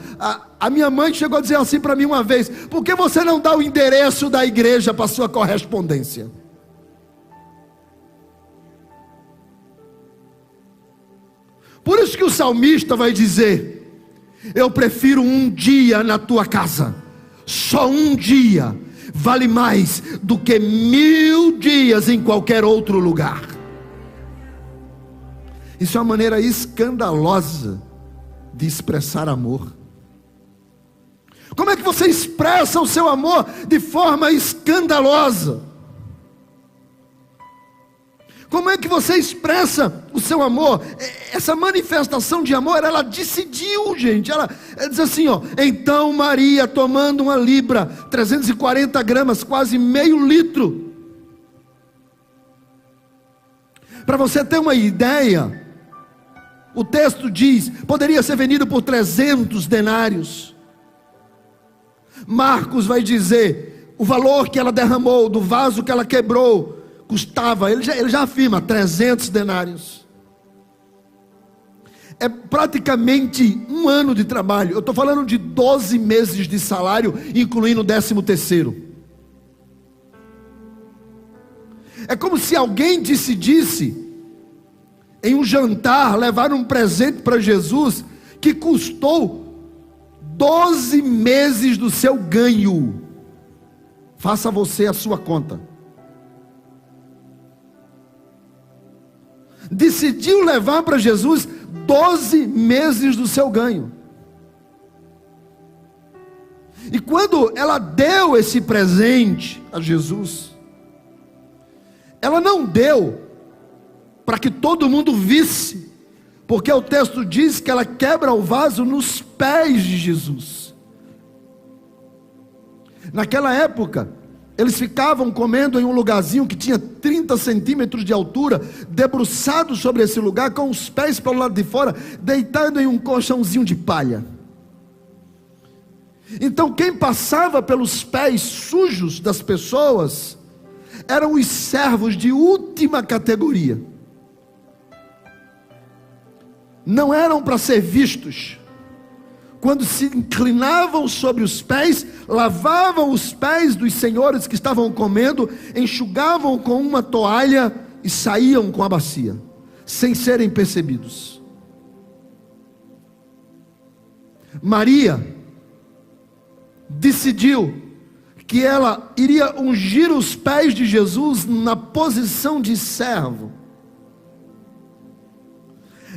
a minha mãe chegou a dizer assim para mim uma vez: por que você não dá o endereço da igreja para sua correspondência? Por isso que o salmista vai dizer: eu prefiro um dia na tua casa, só um dia vale mais do que 1000 dias em qualquer outro lugar. Isso é uma maneira escandalosa de expressar amor. Como é que você expressa o seu amor de forma escandalosa? Como é que você expressa o seu amor? Essa manifestação de amor, ela decidiu, gente. Ela diz assim, ó: então Maria, tomando uma libra, 340 gramas, quase meio litro. Para você ter uma ideia, o texto diz, poderia ser vendido por 300 denários. Marcos vai dizer, o valor que ela derramou, do vaso que ela quebrou, custava, ele já afirma, 300 denários. É praticamente um ano de trabalho. Eu estou falando de 12 meses de salário, incluindo o 13º. É como se alguém decidisse, em um jantar, levar um presente para Jesus, que custou 12 meses do seu ganho. Faça você a sua conta. Decidiu levar para Jesus 12 meses do seu ganho. E quando ela deu esse presente a Jesus, ela não deu para que todo mundo visse, porque o texto diz que ela quebra o vaso nos pés de Jesus. Naquela época, eles ficavam comendo em um lugarzinho que tinha 30 centímetros de altura, debruçado sobre esse lugar, com os pés para o lado de fora, deitado em um colchãozinho de palha. Então quem passava pelos pés sujos das pessoas eram os servos de última categoria. não eram para ser vistos. Quando se inclinavam sobre os pés, lavavam os pés dos senhores que estavam comendo, enxugavam com uma toalha e saíam com a bacia, sem serem percebidos. Maria decidiu que ela iria ungir os pés de Jesus na posição de servo.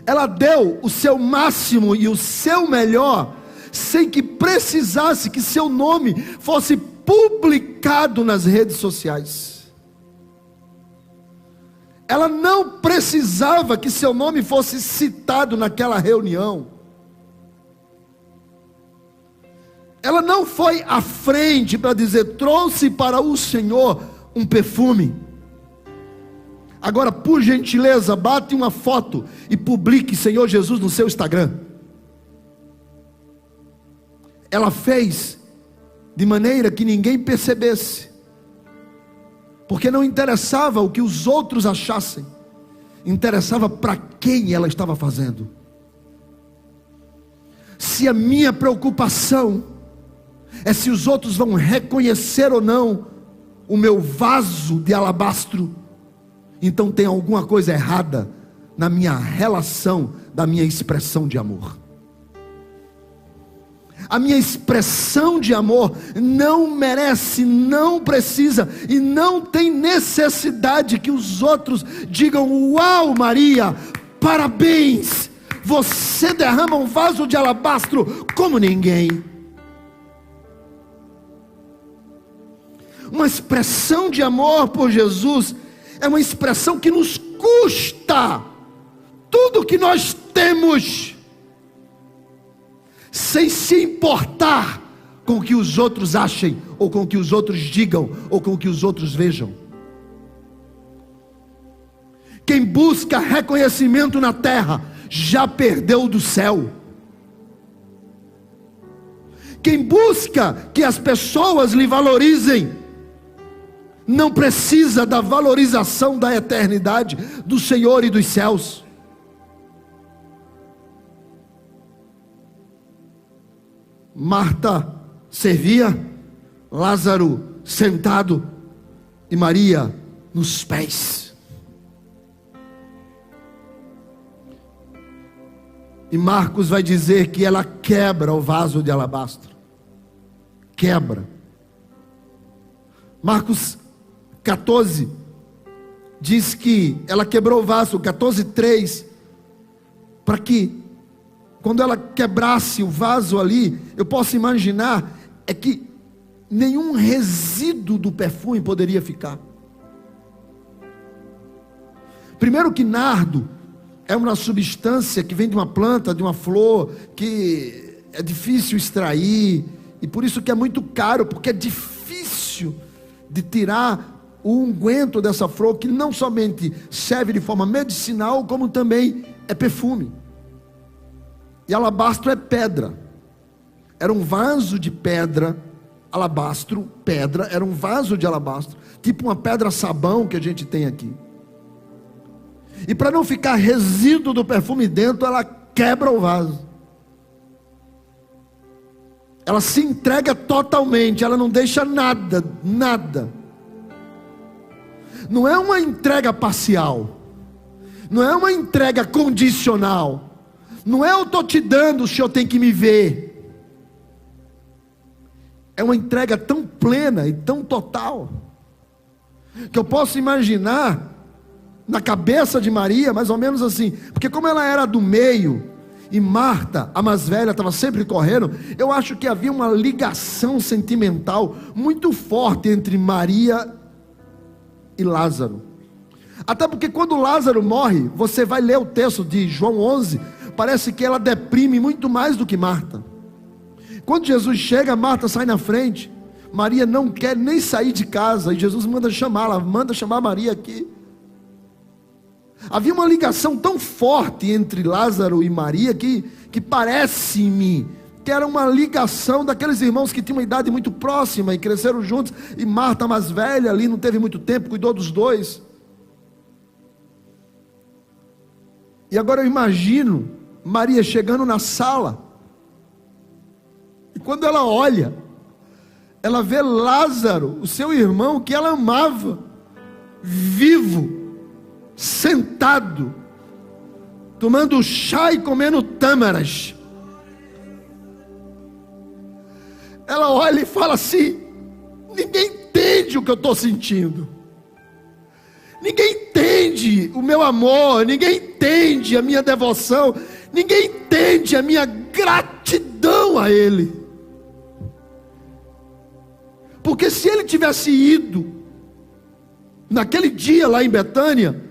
Ela deu o seu máximo e o seu melhor, sem que precisasse que seu nome fosse publicado nas redes sociais. Ela não precisava que seu nome fosse citado naquela reunião. Ela não foi à frente para dizer: trouxe para o Senhor um perfume. Agora, por gentileza, bate uma foto e publique Senhor Jesus no seu Instagram. Ela fez de maneira que ninguém percebesse, porque não interessava o que os outros achassem, interessava para quem ela estava fazendo. Se a minha preocupação é se os outros vão reconhecer ou não o meu vaso de alabastro, então tem alguma coisa errada na minha relação, da minha expressão de amor. A minha expressão de amor não merece, não precisa e não tem necessidade que os outros digam: uau, Maria, parabéns, você derrama um vaso de alabastro como ninguém. Uma expressão de amor por Jesus é uma expressão que nos custa tudo que nós temos, sem se importar com o que os outros achem, ou com o que os outros digam, ou com o que os outros vejam. Quem busca reconhecimento na terra, já perdeu do céu. Quem busca que as pessoas lhe valorizem, não precisa da valorização da eternidade, do Senhor e dos céus. Marta servia, Lázaro sentado e Maria nos pés. E Marcos vai dizer que ela quebra o vaso de alabastro. Quebra. Marcos 14 diz que ela quebrou o vaso, 14:3, para que quando ela quebrasse o vaso ali, eu posso imaginar é que nenhum resíduo do perfume poderia ficar. Primeiro que nardo é uma substância que vem de uma planta, de uma flor, que é difícil extrair, e por isso que é muito caro, porque é difícil de tirar o unguento dessa flor, que não somente serve de forma medicinal, como também é perfume. E alabastro é pedra. Era um vaso de pedra, alabastro, pedra, era um vaso de alabastro, tipo uma pedra sabão que a gente tem aqui. E para não ficar resíduo do perfume dentro, ela quebra o vaso. Ela se entrega totalmente, ela não deixa nada, nada. Não é uma entrega parcial, não é uma entrega condicional, não é eu estou te dando, o Senhor tem que me ver. É uma entrega tão plena e tão total, que eu posso imaginar na cabeça de Maria, mais ou menos assim, porque como ela era do meio, e Marta, a mais velha, estava sempre correndo, eu acho que havia uma ligação sentimental muito forte entre Maria e Lázaro. Até porque quando Lázaro morre, você vai ler o texto de João 11, parece que ela deprime muito mais do que Marta. Quando Jesus chega, Marta sai na frente, Maria não quer nem sair de casa, e Jesus manda chamá-la, manda chamar Maria aqui. Havia uma ligação tão forte entre Lázaro e Maria, que parece-me que era uma ligação daqueles irmãos que tinham uma idade muito próxima e cresceram juntos, e Marta mais velha ali, não teve muito tempo, cuidou dos dois. E agora eu imagino Maria chegando na sala, e quando ela olha, ela vê Lázaro, o seu irmão que ela amava, vivo, sentado, tomando chá e comendo tâmaras. Ela olha e fala assim: ninguém entende o que eu estou sentindo, ninguém entende o meu amor, ninguém entende a minha devoção, ninguém entende a minha gratidão a Ele. Porque se Ele tivesse ido naquele dia lá em Betânia,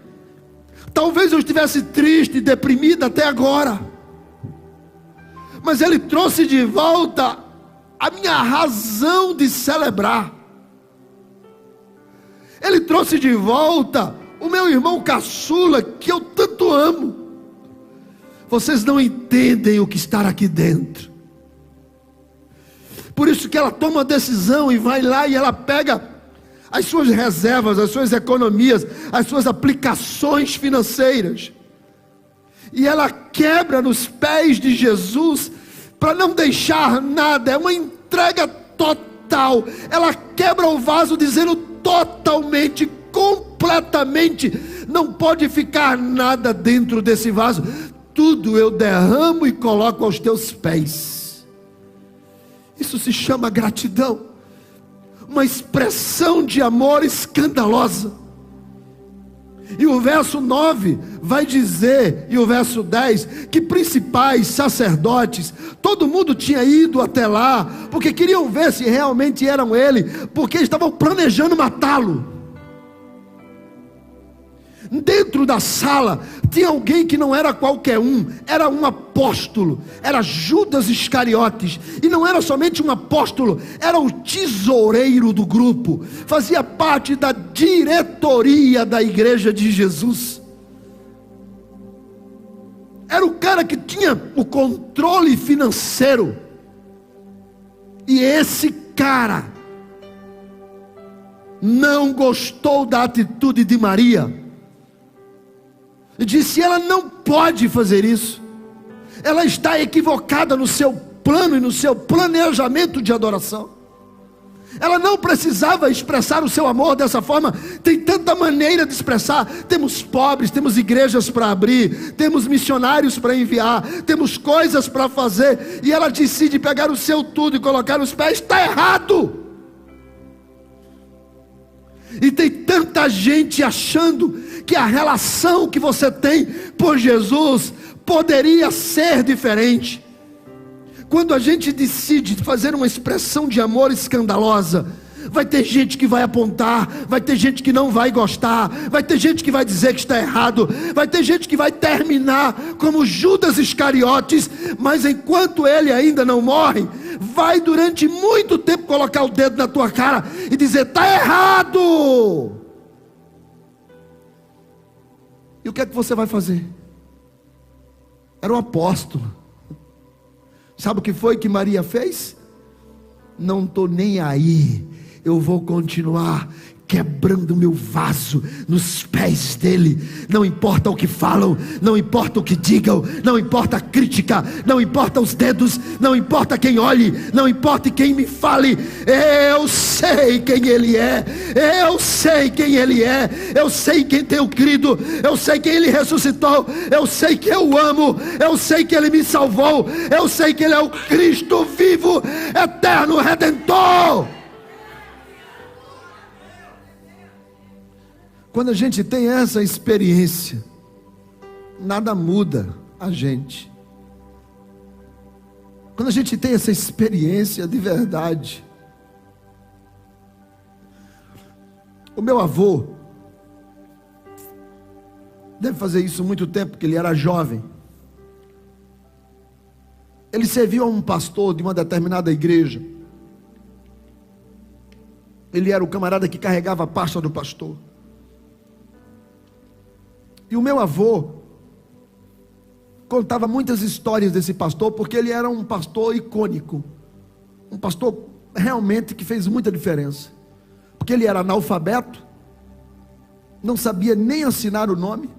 talvez eu estivesse triste, deprimida até agora, mas Ele trouxe de volta a minha razão de celebrar. Ele trouxe de volta o meu irmão caçula, que eu tanto amo. Vocês não entendem o que está aqui dentro. Por isso que ela toma uma decisão e vai lá e ela pega as suas reservas, as suas economias, as suas aplicações financeiras, e ela quebra nos pés de Jesus, para não deixar nada. É uma entrega total. Ela quebra o vaso dizendo totalmente, completamente, não pode ficar nada dentro desse vaso, tudo eu derramo e coloco aos teus pés. Isso se chama gratidão, uma expressão de amor escandalosa. E o verso 9 vai dizer, e o verso 10, que principais, sacerdotes, todo mundo tinha ido até lá, porque queriam ver se realmente eram ele, porque estavam planejando matá-lo. Dentro da sala tinha alguém que não era qualquer um, era um apóstolo, era Judas Iscariotes, e não era somente um apóstolo, era o tesoureiro do grupo, fazia parte da diretoria da igreja de Jesus, era o cara que tinha o controle financeiro. E esse cara não gostou da atitude de Maria, e disse: ela não pode fazer isso, ela está equivocada no seu plano e no seu planejamento de adoração. Ela não precisava expressar o seu amor dessa forma. Tem tanta maneira de expressar. Temos pobres, temos igrejas para abrir, temos missionários para enviar, temos coisas para fazer, e ela decide pegar o seu tudo e colocar nos pés. Está errado. E tem tanta gente achando que a relação que você tem por Jesus poderia ser diferente. Quando a gente decide fazer uma expressão de amor escandalosa, vai ter gente que vai apontar, vai ter gente que não vai gostar, vai ter gente que vai dizer que está errado, vai ter gente que vai terminar como Judas Iscariotes, mas enquanto ele ainda não morre, vai durante muito tempo colocar o dedo na tua cara e dizer: está errado. E o que é que você vai fazer? Era um apóstolo. Sabe o que foi que Maria fez? Não estou nem aí, eu vou continuar quebrando meu vaso nos pés dele. Não importa o que falam, não importa o que digam, não importa a crítica, não importa os dedos, não importa quem olhe, não importa quem me fale. Eu sei quem ele é, eu sei quem ele é, eu sei quem tenho crido, eu sei quem ele ressuscitou, eu sei que eu amo, eu sei que ele me salvou, eu sei que ele é o Cristo vivo, eterno Redentor. Quando a gente tem essa experiência, nada muda a gente. Quando a gente tem essa experiência de verdade. O meu avô deve fazer isso há muito tempo, porque ele era jovem. Ele serviu a um pastor de uma determinada igreja. Ele era o camarada que carregava a pasta do pastor. E o meu avô contava muitas histórias desse pastor, porque ele era um pastor icônico, um pastor realmente que fez muita diferença, porque ele era analfabeto, não sabia nem assinar o nome,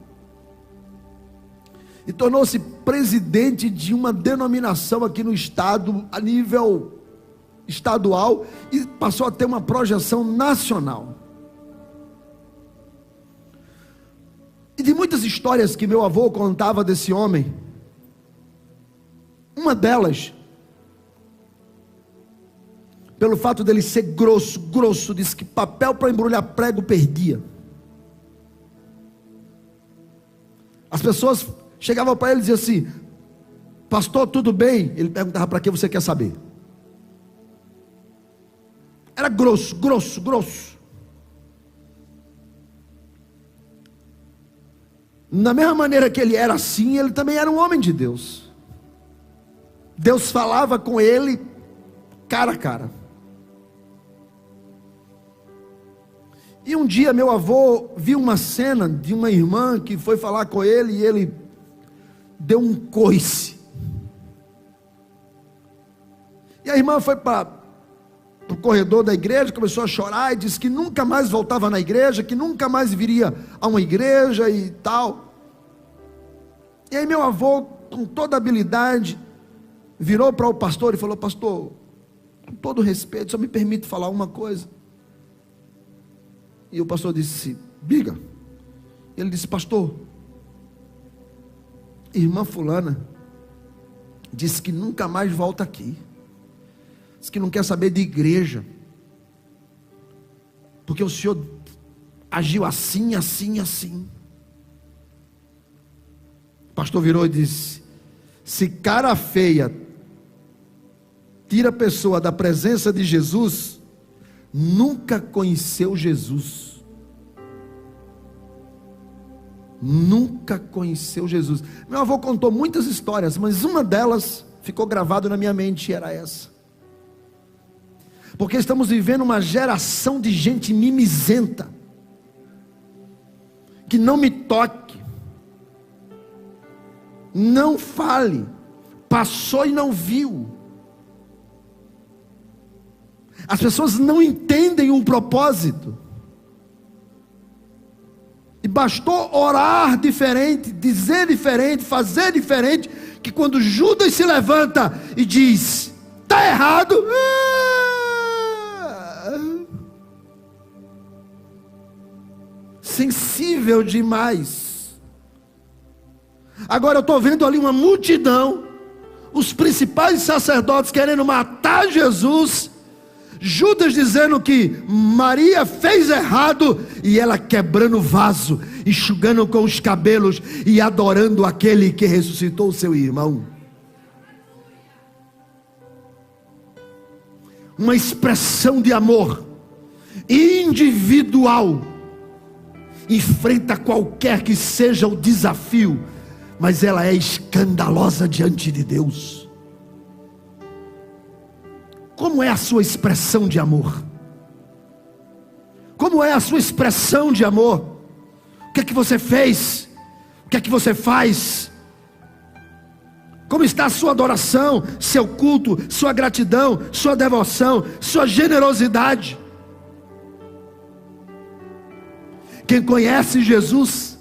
e tornou-se presidente de uma denominação aqui no estado, a nível estadual, e passou a ter uma projeção nacional. E de muitas histórias que meu avô contava desse homem, uma delas, pelo fato dele ser grosso, disse que papel para embrulhar prego perdia. As pessoas chegavam para ele e diziam assim: pastor, tudo bem? Ele perguntava: para que você quer saber? Era grosso. Da mesma maneira que ele era assim, ele também era um homem de Deus. Deus falava com ele cara a cara. E um dia meu avô viu uma cena de uma irmã que foi falar com ele e ele deu um coice. E a irmã foi para o corredor da igreja, começou a chorar e disse que nunca mais voltava na igreja, que nunca mais viria a uma igreja e tal. E aí meu avô, com toda a habilidade, virou para o pastor e falou: pastor, com todo respeito, só me permite falar uma coisa. E o pastor disse: diga. Ele disse: pastor, irmã fulana disse que nunca mais volta aqui, disse que não quer saber de igreja, porque o senhor agiu assim. O pastor virou e disse: se cara feia tira a pessoa da presença de Jesus, nunca conheceu Jesus. Nunca conheceu Jesus. Meu avô contou muitas histórias, mas uma delas ficou gravada na minha mente, e era essa. Porque estamos vivendo uma geração de gente mimizenta, que não me toque, não fale, passou e não viu. As pessoas não entendem o propósito. E bastou orar diferente, dizer diferente, fazer diferente, que quando Judas se levanta e diz: está errado, sensível demais. Agora eu estou vendo ali uma multidão, os principais sacerdotes querendo matar Jesus, Judas dizendo que Maria fez errado, e ela quebrando o vaso, enxugando com os cabelos e adorando aquele que ressuscitou o seu irmão. Uma expressão de amor individual, enfrenta qualquer que seja o desafio, mas ela é escandalosa diante de Deus. Como é a sua expressão de amor? Como é a sua expressão de amor? O que é que você fez? O que é que você faz? Como está a sua adoração, seu culto, sua gratidão, sua devoção, sua generosidade? Quem conhece Jesus,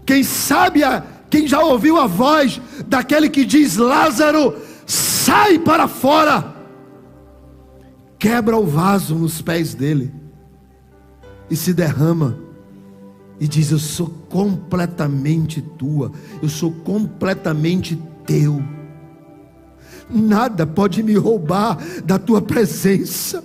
quem sabe, quem já ouviu a voz daquele que diz: Lázaro, sai para fora, quebra o vaso nos pés dele e se derrama e diz: eu sou completamente tua, eu sou completamente teu, nada pode me roubar da tua presença.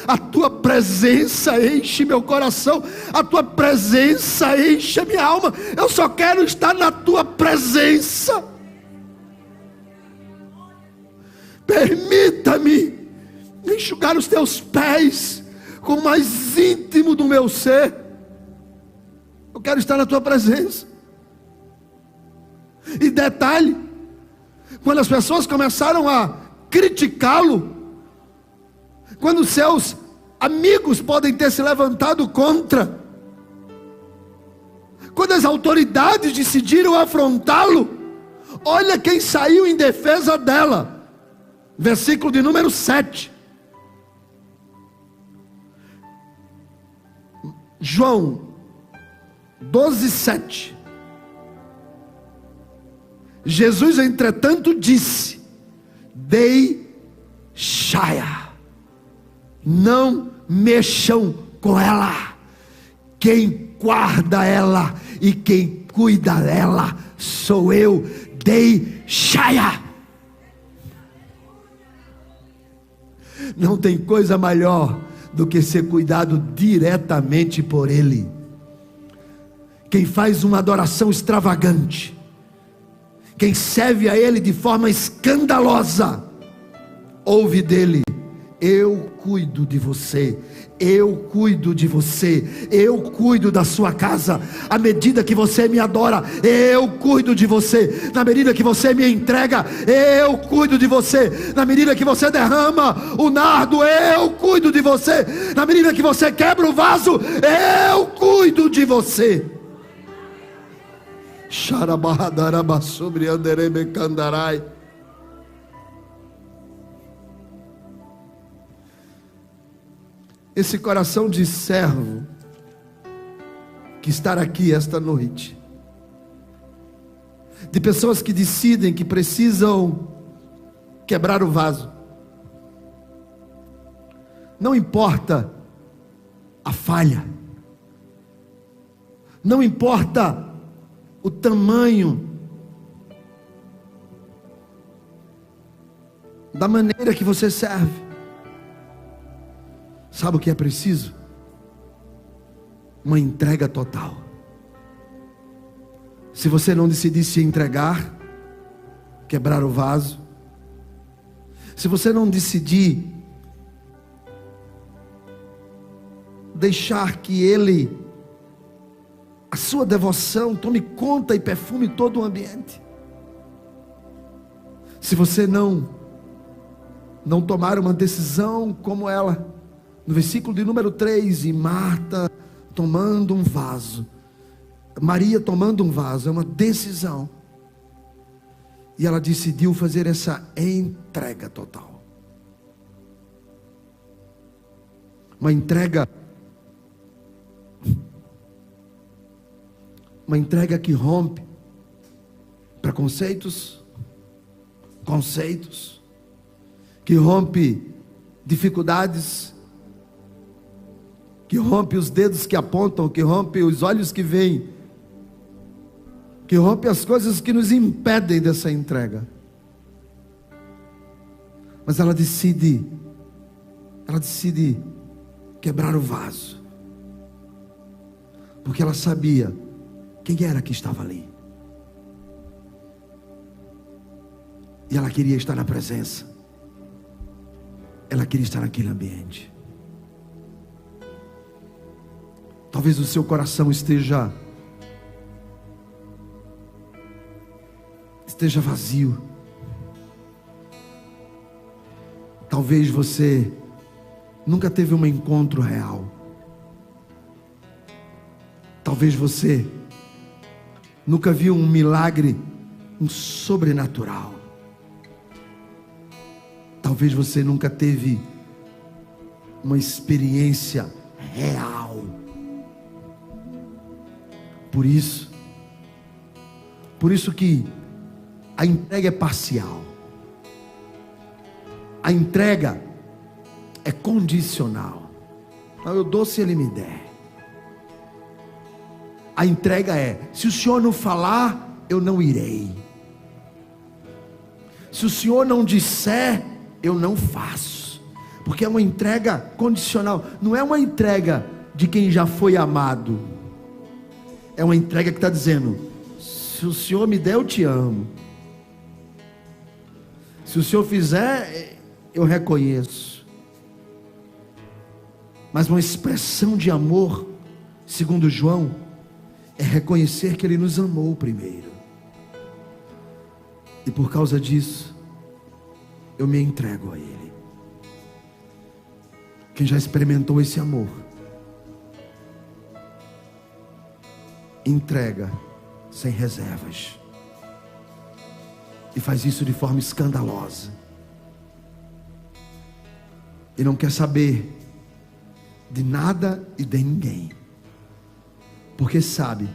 A tua presença enche meu coração, a tua presença enche a minha alma, eu só quero estar na tua presença. Permita-me enxugar os teus pés com o mais íntimo do meu ser. Eu quero estar na tua presença. E detalhe, quando as pessoas começaram a criticá-lo, quando seus amigos podem ter se levantado contra, quando as autoridades decidiram afrontá-lo, olha quem saiu em defesa dela. Versículo de número 7. João 12:7. Jesus, entretanto, disse: deixai-a, não mexam com ela. Quem guarda ela e quem cuida dela sou eu. Deixai-a. Não tem coisa melhor do que ser cuidado diretamente por Ele. Quem faz uma adoração extravagante, quem serve a Ele de forma escandalosa, ouve dele: eu cuido de você, eu cuido de você, eu cuido da sua casa. À medida que você me adora, eu cuido de você. Na medida que você me entrega, eu cuido de você. Na medida que você derrama o nardo, eu cuido de você. Na medida que você quebra o vaso, eu cuido de você. Esse coração de servo que está aqui esta noite, de pessoas que decidem que precisam quebrar o vaso, não importa a falha, não importa o tamanho da maneira que você serve. Sabe o que é preciso? Uma entrega total. Se você não decidir se entregar, quebrar o vaso, se você não decidir deixar que Ele, a sua devoção, tome conta e perfume todo o ambiente, se você não tomar uma decisão como ela, no versículo de número 3, e Marta tomando um vaso, Maria tomando um vaso, é uma decisão, e ela decidiu fazer essa entrega total, uma entrega que rompe preconceitos, conceitos, que rompe dificuldades, que rompe os dedos que apontam, que rompe os olhos que veem, que rompe as coisas que nos impedem dessa entrega. Mas ela decide quebrar o vaso, porque ela sabia quem era que estava ali, e ela queria estar na presença, ela queria estar naquele ambiente. Talvez o seu coração esteja vazio. Talvez você nunca teve um encontro real. Talvez você nunca viu um milagre, um sobrenatural. Talvez você nunca teve uma experiência real. Por isso que a entrega é parcial. A entrega é condicional. Eu dou se Ele me der. A entrega é: se o Senhor não falar, eu não irei. Se o Senhor não disser, eu não faço. Porque é uma entrega condicional. Não é uma entrega de quem já foi amado. É uma entrega que está dizendo: se o Senhor me der, eu te amo. Se o Senhor fizer, eu reconheço. Mas uma expressão de amor, segundo João, é reconhecer que Ele nos amou primeiro. E por causa disso, eu me entrego a Ele. Quem já experimentou esse amor, entrega sem reservas, e faz isso de forma escandalosa, e não quer saber de nada e de ninguém, porque sabe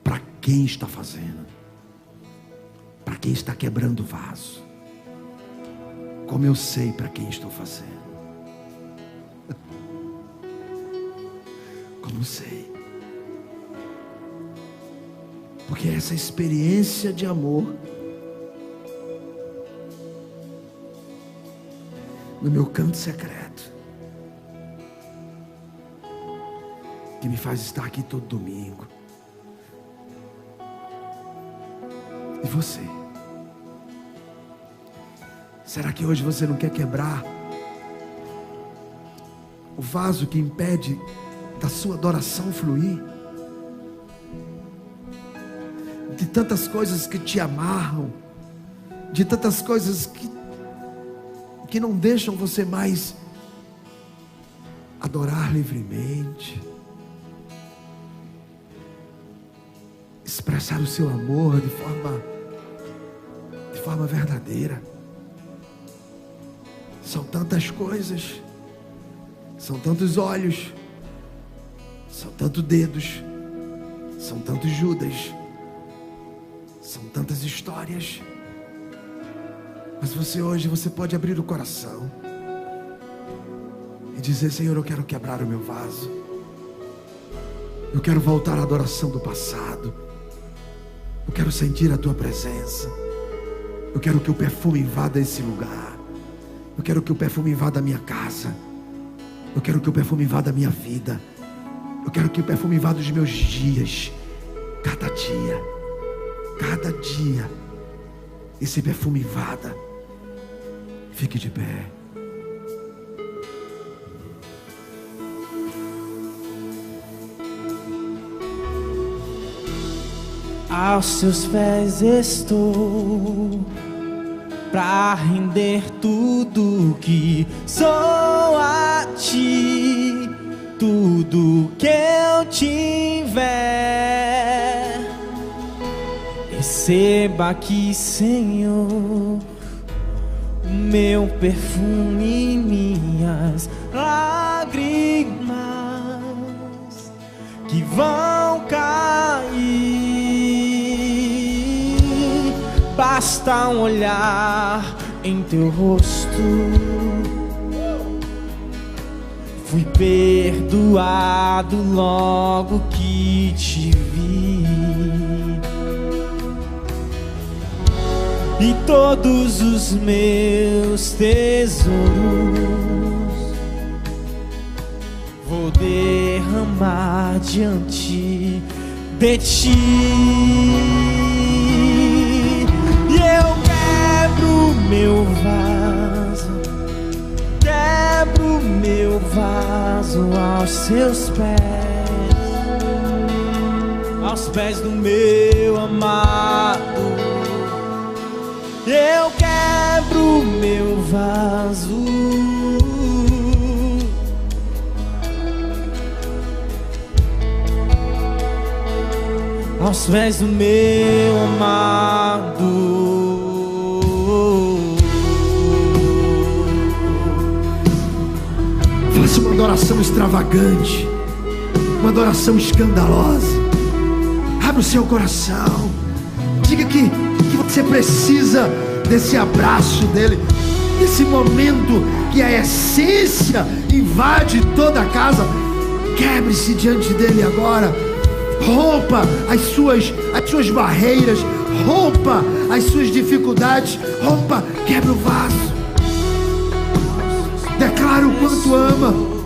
para quem está fazendo. quem está quebrando o vaso. Como eu sei para quem estou fazendo. Como sei. Porque essa experiência de amor no meu canto secreto, que me faz estar aqui todo domingo. E você? Será que hoje você não quer quebrar o vaso que impede da sua adoração fluir? De tantas coisas que te amarram, de tantas coisas que não deixam você mais adorar livremente, expressar o seu amor de forma verdadeira. São tantas coisas, são tantos olhos, são tantos dedos, são tantos Judas, são tantas histórias. Mas hoje você pode abrir o coração e dizer: Senhor, eu quero quebrar o meu vaso. Eu quero voltar à adoração do passado. Eu quero sentir a tua presença. Eu quero que o perfume invada esse lugar. Eu quero que o perfume invada a minha casa. Eu quero que o perfume invada a minha vida. Eu quero que o perfume invada os meus dias. Cada dia, esse perfume invada. Fique de pé. Aos seus pés estou, pra render tudo que sou a ti, tudo que eu tiver. Receba aqui, Senhor, o meu perfume e minhas lágrimas que vão cair. Basta um olhar em teu rosto. Fui perdoado logo que te vi. E todos os meus tesouros vou derramar diante de ti. E eu quebro meu vaso aos seus pés, aos pés do meu amado. Eu quebro meu vaso aos pés do meu amado. Faça uma adoração extravagante, uma adoração escandalosa. Abre o seu coração. Diga que você precisa desse abraço dele, desse momento que a essência invade toda a casa. Quebre-se diante dele agora. Rompa as suas barreiras, rompa as suas dificuldades, rompa, quebra o vaso. Declara o quanto ama.